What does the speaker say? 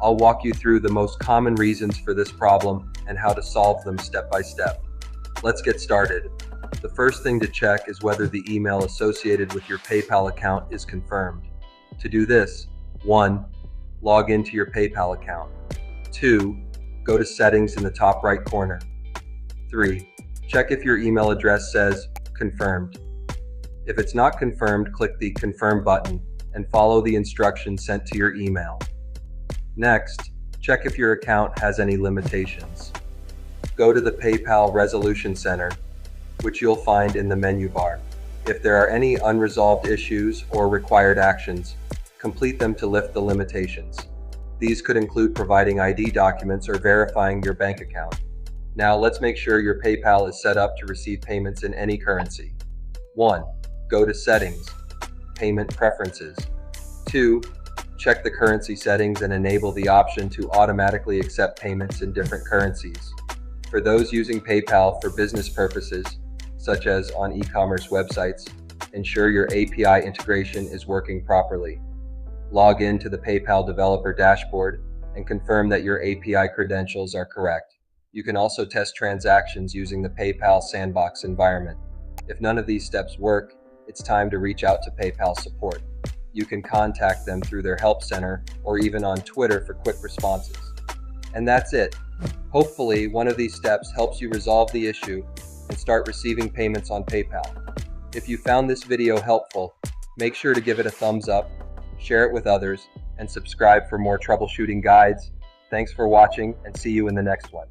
I'll walk you through the most common reasons for this problem and how to solve them step by step. Let's get started. The first thing to check is whether the email associated with your PayPal account is confirmed. To do this, 1. Log into your PayPal account. 2. Go to Settings in the top right corner. 3. Check if your email address says Confirmed. If it's not confirmed, click the Confirm button and follow the instructions sent to your email. Next, check if your account has any limitations. Go to the PayPal Resolution Center, which you'll find in the menu bar. If there are any unresolved issues or required actions, complete them to lift the limitations. These could include providing ID documents or verifying your bank account. Now let's make sure your PayPal is set up to receive payments in any currency. 1. Go to Settings, Payment Preferences. 2. Check the currency settings and enable the option to automatically accept payments in different currencies. For those using PayPal for business purposes, such as on e-commerce websites, ensure your API integration is working properly. Log in to the PayPal developer dashboard and confirm that your API credentials are correct. You can also test transactions using the PayPal Sandbox environment. If none of these steps work, it's time to reach out to PayPal support. You can contact them through their help center or even on Twitter for quick responses. And that's it. Hopefully, one of these steps helps you resolve the issue and start receiving payments on PayPal. If you found this video helpful, make sure to give it a thumbs up, share it with others, and subscribe for more troubleshooting guides. Thanks for watching, and see you in the next one.